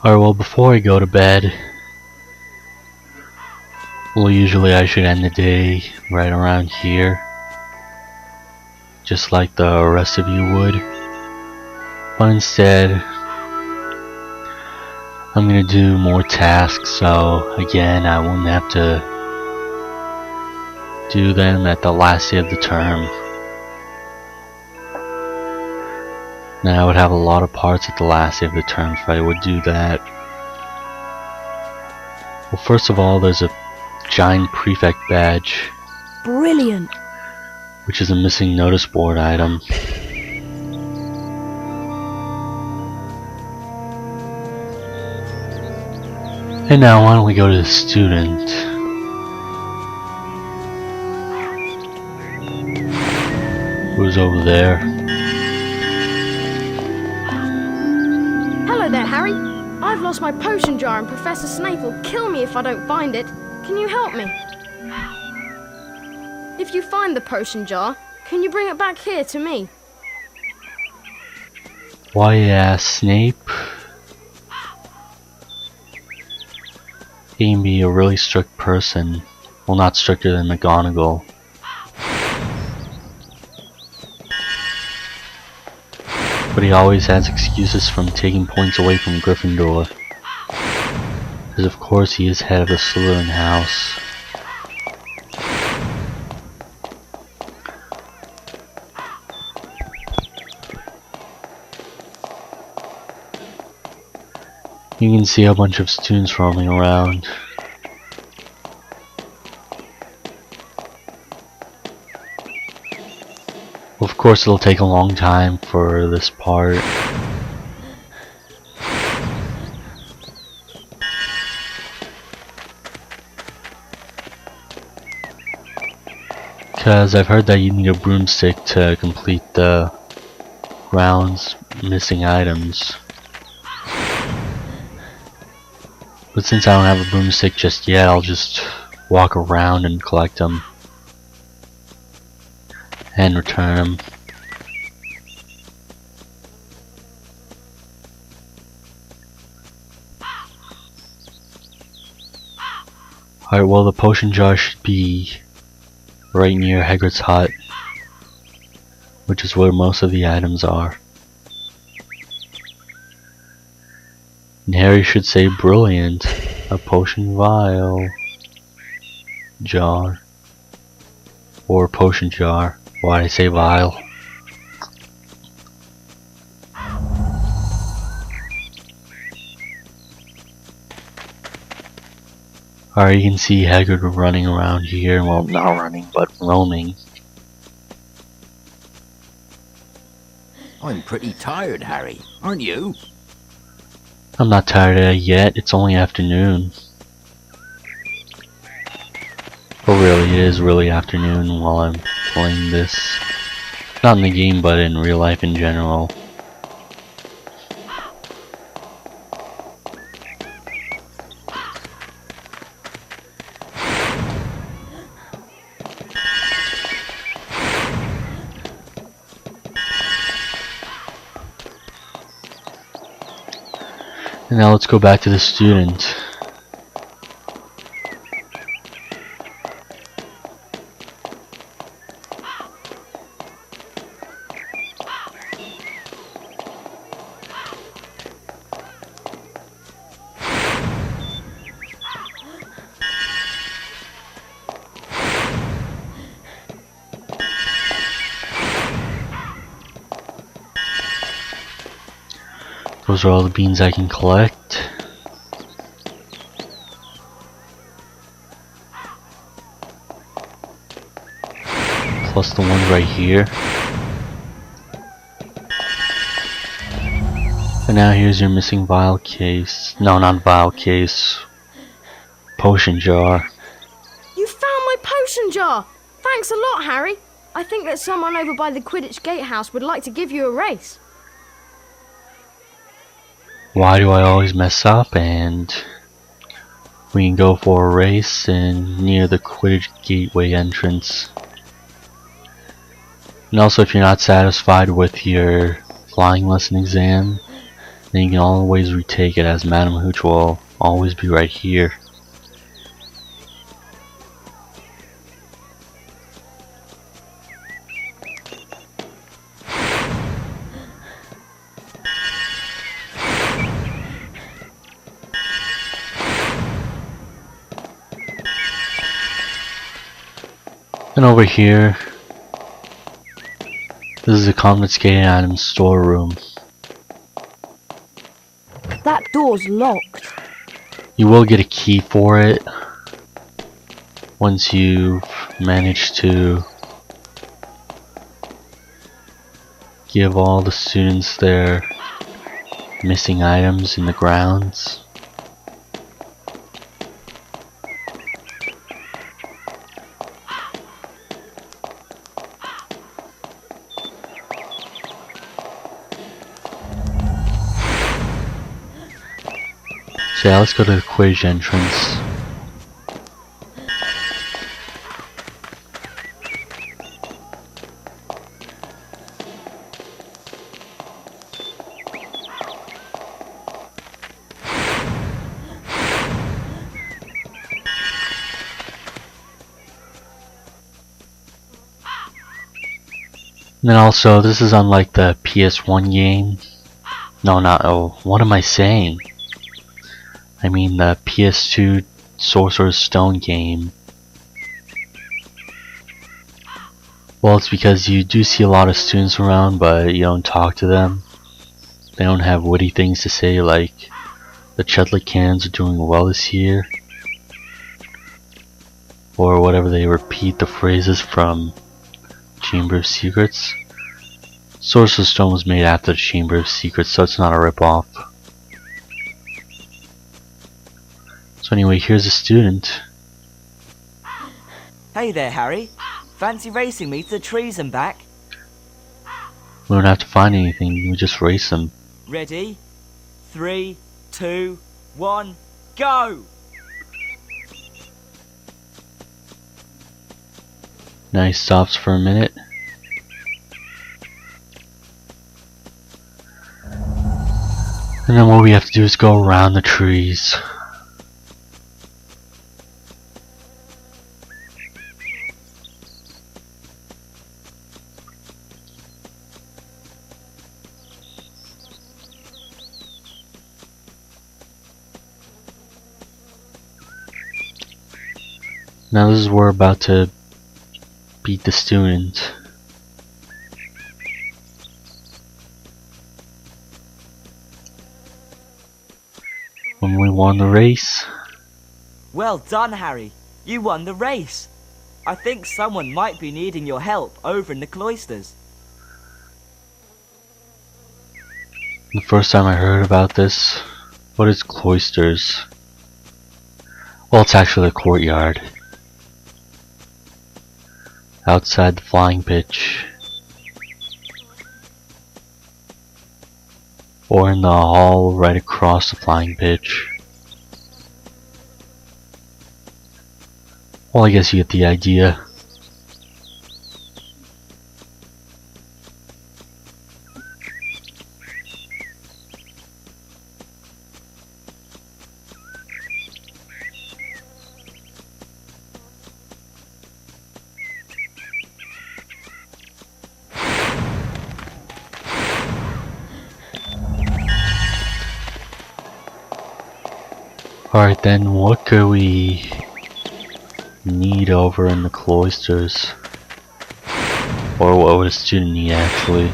Alright, well, before I go to bed, well, usually I should end the day right around here, just like the rest of you would. But instead, I'm gonna do more tasks, so again, I won't have to do them at the last day of the term. Then I would have a lot of parts at the last day of the term if I would do that. Well, first of all, there's a giant prefect badge. Brilliant. Which is a missing notice board item. And now why don't we go to the student? Who's over there? Hello there, Harry. I've lost my potion jar and Professor Snape will kill me if I don't find it. Can you help me? If you find the potion jar, can you bring it back here to me? Why, yeah, Snape? He can be a really strict person. Well, not stricter than McGonagall. But he always has excuses from taking points away from Gryffindor. Because of course he is head of the Slytherin house. You can see a bunch of students roaming around. Well, of course it'll take a long time for this part. Because I've heard that you need a broomstick to complete the round's missing items. But since I don't have a broomstick just yet, I'll just walk around and collect them. And return them. Alright, well, the potion jar should be right near Hagrid's hut, which is where most of the items are. And Harry should say brilliant. A potion vial. Jar. Or potion jar. Why did I say vial? Alright, you can see Hagrid running around here. Well, not running, but roaming. I'm pretty tired, Harry. Aren't you? I'm not tired yet. It's only afternoon. But really, it is really afternoon while I'm playing this. Not in the game, but in real life in general. And now let's go back to the student. Those are all the beans I can collect. Plus the ones right here. And now here's your missing vial case. No, not vial case. Potion jar. You found my potion jar! Thanks a lot, Harry. I think that someone over by the Quidditch Gatehouse would like to give you a race. Why do I always mess up? And we can go for a race near the Quidditch Gateway entrance. And also, if you're not satisfied with your flying lesson exam, then you can always retake it, as Madam Hooch will always be right here. And over here, this is a confiscated items storeroom. That door's locked. You will get a key for it once you've managed to give all the students their missing items in the grounds. So yeah, let's go to the Quidditch entrance. And then also, this is unlike the PS1 game. No, not, oh, what am I saying? I mean the PS2 Sorcerer's Stone game. Well, it's because you do see a lot of students around, but you don't talk to them. They don't have witty things to say, like the Chudley cans are doing well this year, or whatever. They repeat the phrases from Chamber of Secrets. Sorcerer's Stone was made after the Chamber of Secrets, so it's not a rip-off. So anyway, here's a student. Hey there, Harry. Fancy racing me to the trees and back? We don't have to find anything, we just race them. Ready? 3, 2, 1, go! Nice, stops for a minute. And then what we have to do is go around the trees. Now this is where we're about to beat the student. When we won the race. Well done, Harry. You won the race. I think someone might be needing your help over in the cloisters. The first time I heard about this, what is cloisters? Well, it's actually a courtyard. Outside the flying pitch. Or in the hall right across the flying pitch. Well, I guess you get the idea. Alright then, what could we need over in the cloisters? Or what would a student need actually?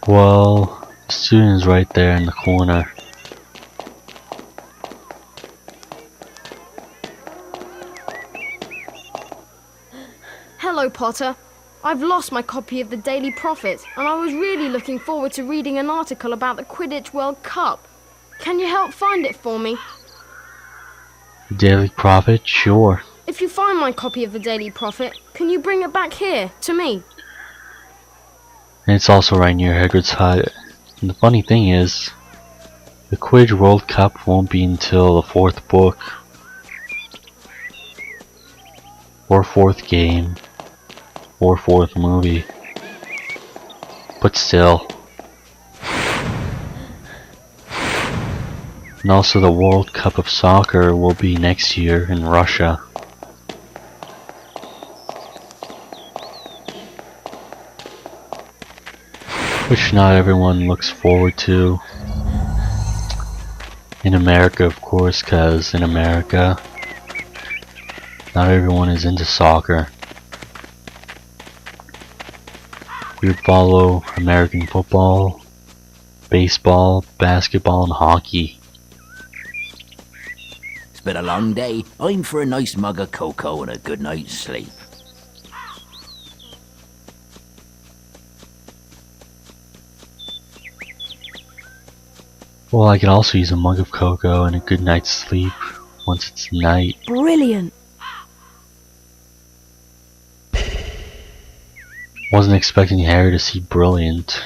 Well, the student is right there in the corner. Hello, Potter. I've lost my copy of the Daily Prophet, and I was really looking forward to reading an article about the Quidditch World Cup. Can you help find it for me? Daily Prophet? Sure. If you find my copy of the Daily Prophet, can you bring it back here, to me? And it's also right near Hagrid's hut. And the funny thing is, The Quidditch World Cup won't be until the 4th book. Or 4th game. Or 4th movie. But still. And also the World Cup of Soccer will be next year in Russia. Which not everyone looks forward to. In America, of course, because in America, not everyone is into soccer. We follow American football, baseball, basketball, and hockey. It's been a long day. I'm for a nice mug of cocoa and a good night's sleep. Well, I could also use a mug of cocoa and a good night's sleep once it's night. Brilliant. Wasn't expecting Harry to see brilliant.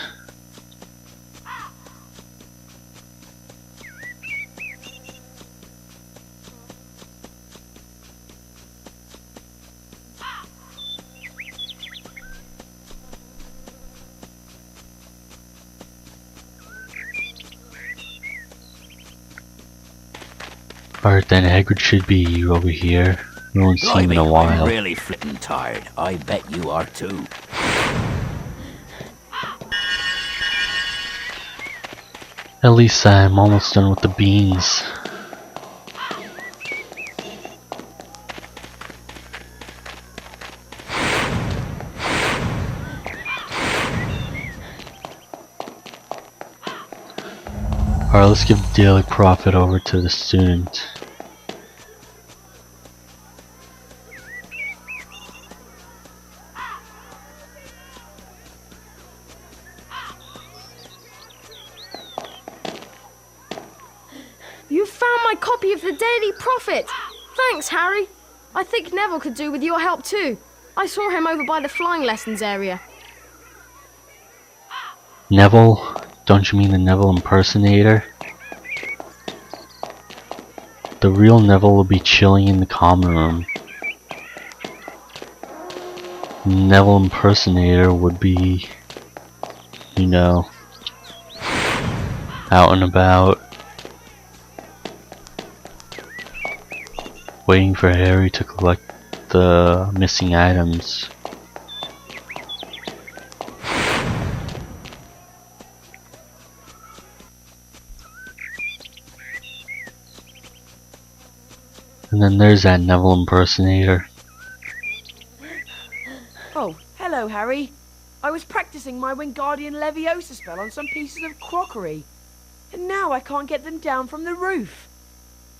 Alright then, Hagrid should be over here. We won't see him in a I'm while. really flippin' tired. I bet you are too. At least I'm almost done with the beans. Alright, let's give daily profit over to the student. You found my copy of the Daily Prophet! Thanks, Harry. I think Neville could do with your help too. I saw him over by the flying lessons area. Neville? Don't you mean the Neville impersonator? The real Neville will be chilling in the common room. Neville impersonator would be, you know, out and about, waiting for Harry to collect the missing items. And then there's that Neville impersonator. Oh, hello, Harry. I was practicing my Wingardium Leviosa spell on some pieces of crockery, and now I can't get them down from the roof.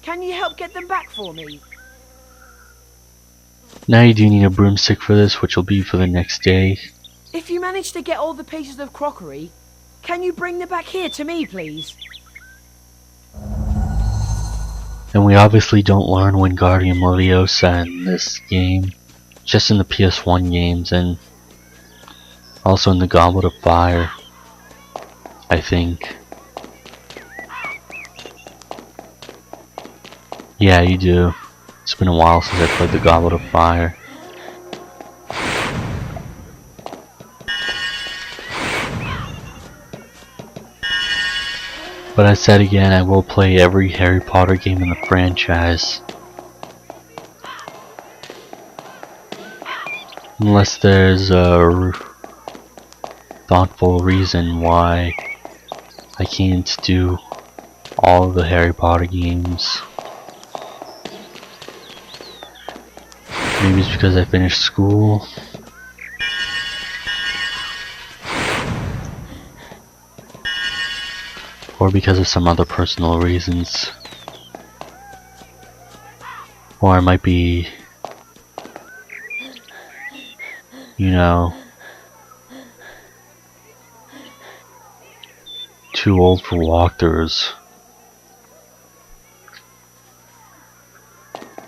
Can you help get them back for me? Now you do need a broomstick for this, which will be for the next day. If you manage to get all the pieces of crockery, can you bring them back here to me, please? And we obviously don't learn Wingardium Leviosa in this game, just in the PS1 games and also in the Goblet of Fire, I think. Yeah, you do. It's been a while since I played the Goblet of Fire. But I said again, I will play every Harry Potter game in the franchise. Unless there's a thoughtful reason why I can't do all of the Harry Potter games. Maybe it's because I finished school. Or because of some other personal reasons. Or I might be, you know, too old for walkthroughs.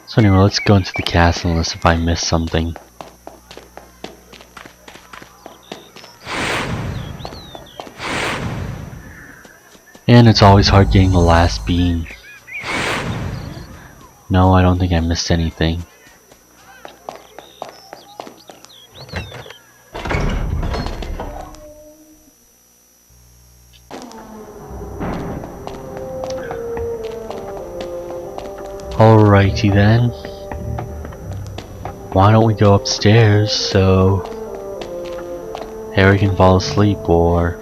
So anyway, let's go into the castle unless if I missed something. And it's always hard getting the last bean. No, I don't think I missed anything. Alrighty then. Why don't we go upstairs so Harry can fall asleep, or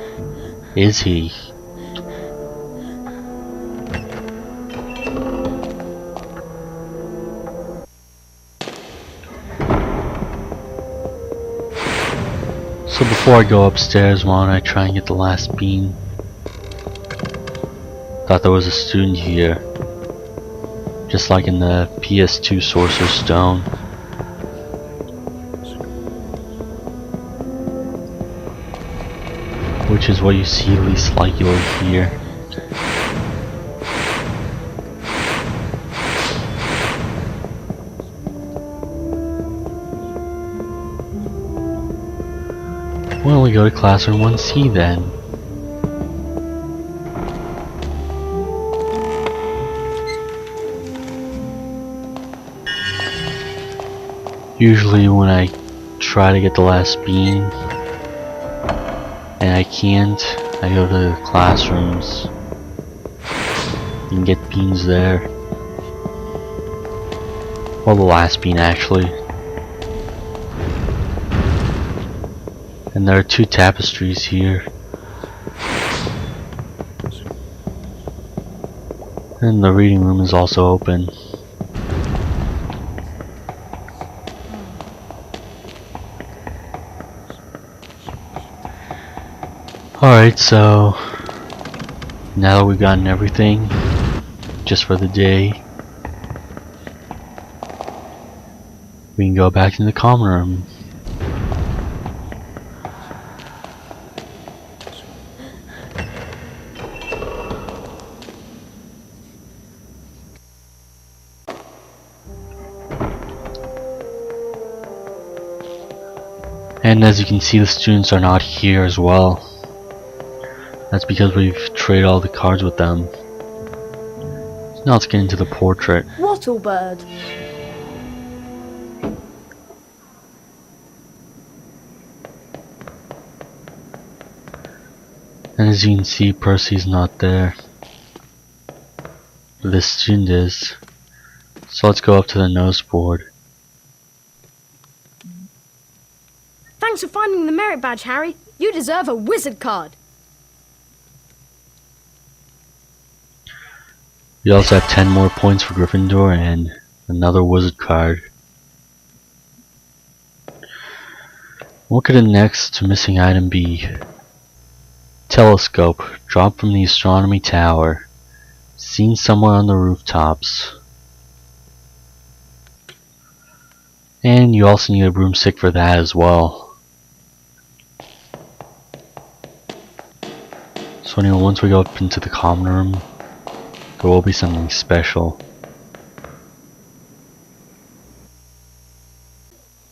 is he? So before I go upstairs, why don't I try and get the last bean? Thought there was a student here, just like in the PS2 Sorcerer's Stone. Which is what you see least likely here. Why don't we go to classroom 1C then? Usually when I try to get the last bean and I can't, I go to the classrooms and get beans there. Well, the last bean actually. And there are 2 tapestries here. And the reading room is also open. Alright, so now that we've gotten everything just for the day, we can go back in the common room. And as you can see, the students are not here as well. That's because we've traded all the cards with them. Now let's get into the portrait. Wattlebird. And as you can see, Percy's not there. This student is. So let's go up to the notice board. Thanks for finding the merit badge, Harry. You deserve a wizard card. We also have 10 more points for Gryffindor and another wizard card. What could the next missing item be? Telescope, dropped from the astronomy tower. Seen somewhere on the rooftops. And you also need a broomstick for that as well. So anyway, once we go up into the common room, there will be something special.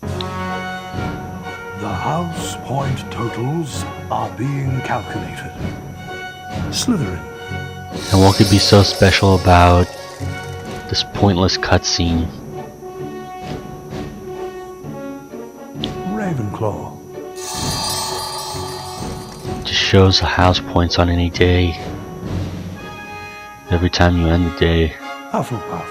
The house point totals are being calculated. Slytherin. And what could be so special about this pointless cutscene? Ravenclaw. Just shows the house points on any day. Every time you end the day. Hufflepuff.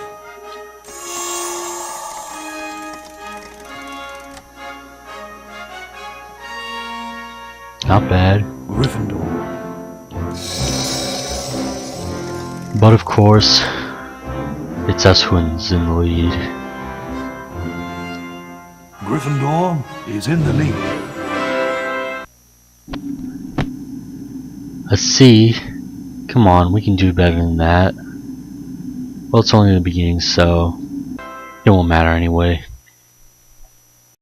Not bad. Gryffindor. But of course, it's us who's in the lead. Gryffindor is in the lead. A C? Come on, we can do better than that. Well, it's only the beginning, so it won't matter anyway.